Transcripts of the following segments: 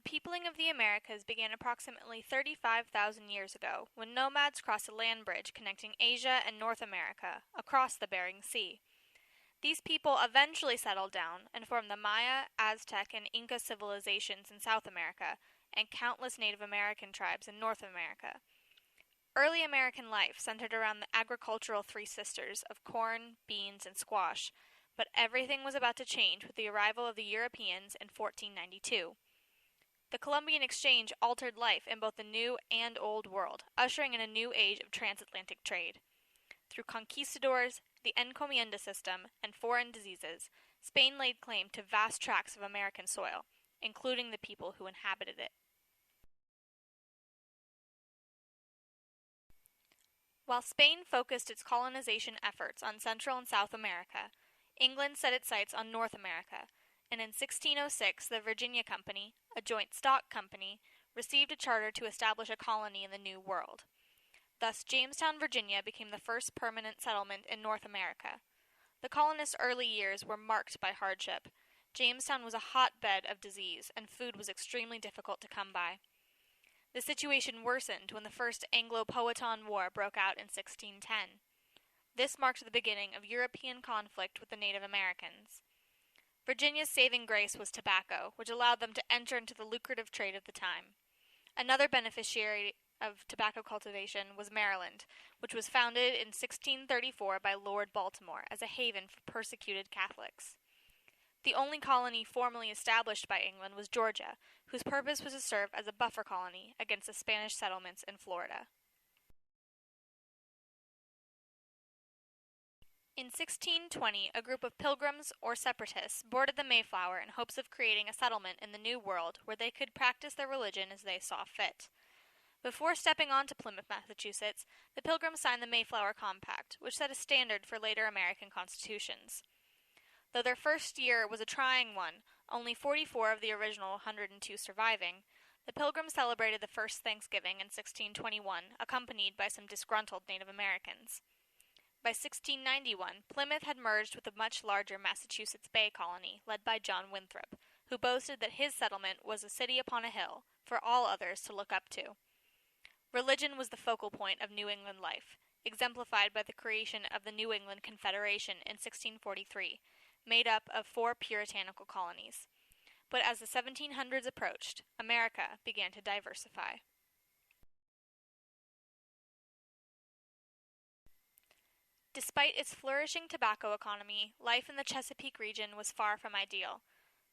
peopling of the Americas began approximately 35,000 years ago, when nomads crossed a land bridge connecting Asia and North America across the Bering Sea. These people eventually settled down and formed the Maya, Aztec, and Inca civilizations in South America, and countless Native American tribes in North America. Early American life centered around the agricultural Three Sisters of corn, beans, and squash, but everything was about to change with the arrival of the Europeans in 1492. The Columbian Exchange altered life in both the New and Old World, ushering in a new age of transatlantic trade. Through conquistadors, the encomienda system, and foreign diseases, Spain laid claim to vast tracts of American soil, including the people who inhabited it. While Spain focused its colonization efforts on Central and South America, England set its sights on North America, and in 1606 the Virginia Company, a joint stock company, received a charter to establish a colony in the New World. Thus, Jamestown, Virginia became the first permanent settlement in North America. The colonists' early years were marked by hardship. Jamestown was a hotbed of disease, and food was extremely difficult to come by. The situation worsened when the First Anglo-Powhatan War broke out in 1610. This marked the beginning of European conflict with the Native Americans. Virginia's saving grace was tobacco, which allowed them to enter into the lucrative trade of the time. Another beneficiary of tobacco cultivation was Maryland, which was founded in 1634 by Lord Baltimore as a haven for persecuted Catholics. The only colony formally established by England was Georgia, whose purpose was to serve as a buffer colony against the Spanish settlements in Florida. In 1620, a group of pilgrims or separatists boarded the Mayflower in hopes of creating a settlement in the New World where they could practice their religion as they saw fit. Before stepping on to Plymouth, Massachusetts, the Pilgrims signed the Mayflower Compact, which set a standard for later American constitutions. Though their first year was a trying one, only 44 of the original 102 surviving, the Pilgrims celebrated the first Thanksgiving in 1621, accompanied by some disgruntled Native Americans. By 1691, Plymouth had merged with a much larger Massachusetts Bay colony, led by John Winthrop, who boasted that his settlement was a city upon a hill, for all others to look up to. Religion was the focal point of New England life, exemplified by the creation of the New England Confederation in 1643, made up of 4 puritanical colonies. But as the 1700s approached, America began to diversify. Despite its flourishing tobacco economy, life in the Chesapeake region was far from ideal.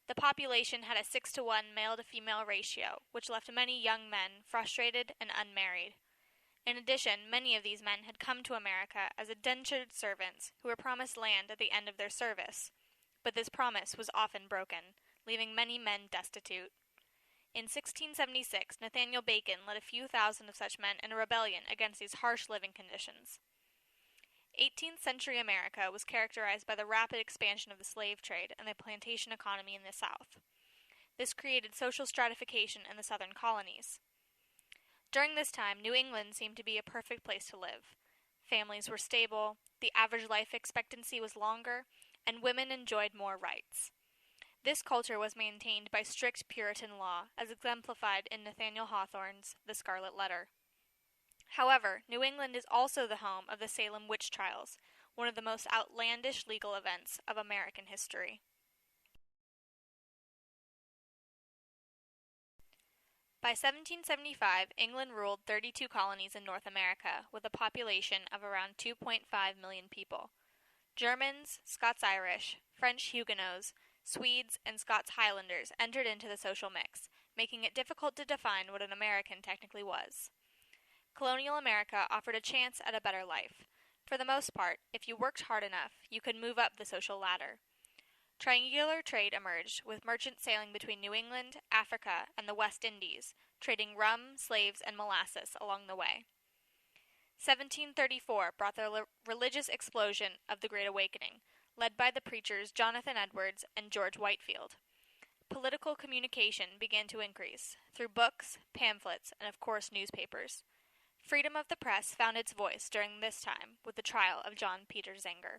The population had a 6-to-1 male-to-female ratio, which left many young men frustrated and unmarried. In addition, many of these men had come to America as indentured servants who were promised land at the end of their service. But this promise was often broken, leaving many men destitute. In 1676, Nathaniel Bacon led a few thousand of such men in a rebellion against these harsh living conditions. 18th century America was characterized by the rapid expansion of the slave trade and the plantation economy in the South. This created social stratification in the southern colonies. During this time, New England seemed to be a perfect place to live. Families were stable, the average life expectancy was longer, and women enjoyed more rights. This culture was maintained by strict Puritan law, as exemplified in Nathaniel Hawthorne's The Scarlet Letter. However, New England is also the home of the Salem witch trials, one of the most outlandish legal events of American history. By 1775, England ruled 32 colonies in North America, with a population of around 2.5 million people. Germans, Scots-Irish, French Huguenots, Swedes, and Scots Highlanders entered into the social mix, making it difficult to define what an American technically was. Colonial America offered a chance at a better life. For the most part, if you worked hard enough, you could move up the social ladder. Triangular trade emerged, with merchants sailing between New England, Africa, and the West Indies, trading rum, slaves, and molasses along the way. 1734 brought the religious explosion of the Great Awakening, led by the preachers Jonathan Edwards and George Whitefield. Political communication began to increase, through books, pamphlets, and of course newspapers. Freedom of the press found its voice during this time with the trial of John Peter Zenger.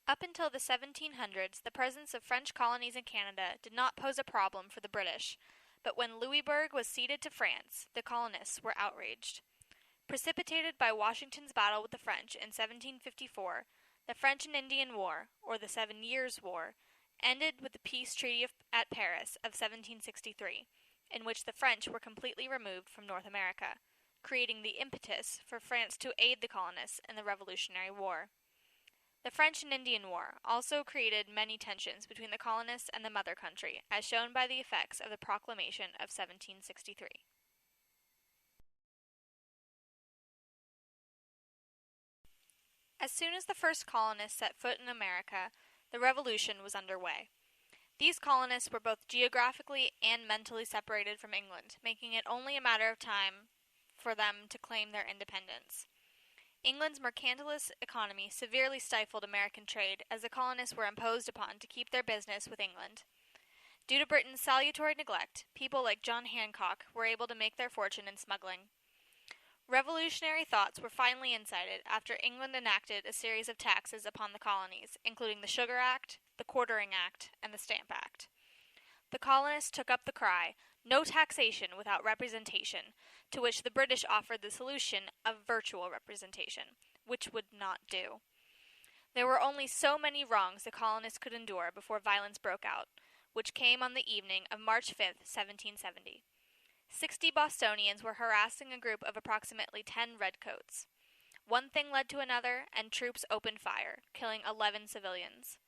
Up until the 1700s, the presence of French colonies in Canada did not pose a problem for the British, but when Louisbourg was ceded to France, the colonists were outraged. Precipitated by Washington's battle with the French in 1754, the French and Indian War, or the 7 Years' War, ended with the Peace Treaty at Paris of 1763, in which the French were completely removed from North America, creating the impetus for France to aid the colonists in the Revolutionary War. The French and Indian War also created many tensions between the colonists and the mother country, as shown by the effects of the Proclamation of 1763. As soon as the first colonists set foot in America, the Revolution was underway. These colonists were both geographically and mentally separated from England, making it only a matter of time for them to claim their independence. England's mercantilist economy severely stifled American trade as the colonists were imposed upon to keep their business with England. Due to Britain's salutary neglect, people like John Hancock were able to make their fortune in smuggling. Revolutionary thoughts were finally incited after England enacted a series of taxes upon the colonies, including the Sugar Act, the Quartering Act, and the Stamp Act. The colonists took up the cry, "No taxation without representation," to which the British offered the solution of virtual representation, which would not do. There were only so many wrongs the colonists could endure before violence broke out, which came on the evening of March 5, 1770. 60 Bostonians were harassing a group of approximately 10 redcoats. One thing led to another, and troops opened fire, killing 11 civilians.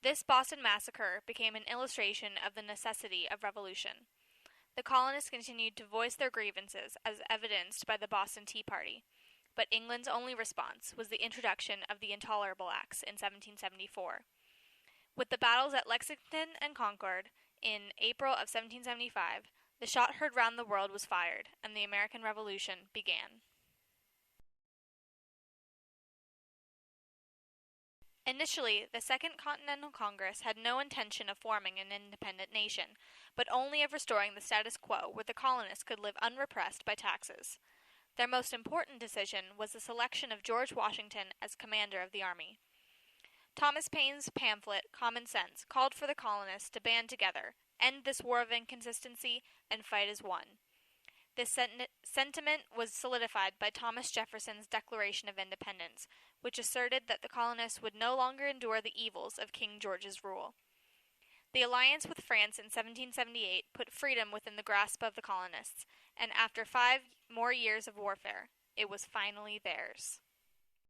This Boston Massacre became an illustration of the necessity of revolution. The colonists continued to voice their grievances, as evidenced by the Boston Tea Party, but England's only response was the introduction of the Intolerable Acts in 1774. With the battles at Lexington and Concord in April of 1775, the shot heard round the world was fired, and the American Revolution began. Initially, the Second Continental Congress had no intention of forming an independent nation, but only of restoring the status quo where the colonists could live unrepressed by taxes. Their most important decision was the selection of George Washington as commander of the army. Thomas Paine's pamphlet, Common Sense, called for the colonists to band together, end this war of inconsistency, and fight as one. This sentiment was solidified by Thomas Jefferson's Declaration of Independence, which asserted that the colonists would no longer endure the evils of King George's rule. The alliance with France in 1778 put freedom within the grasp of the colonists, and after 5 more years of warfare, it was finally theirs.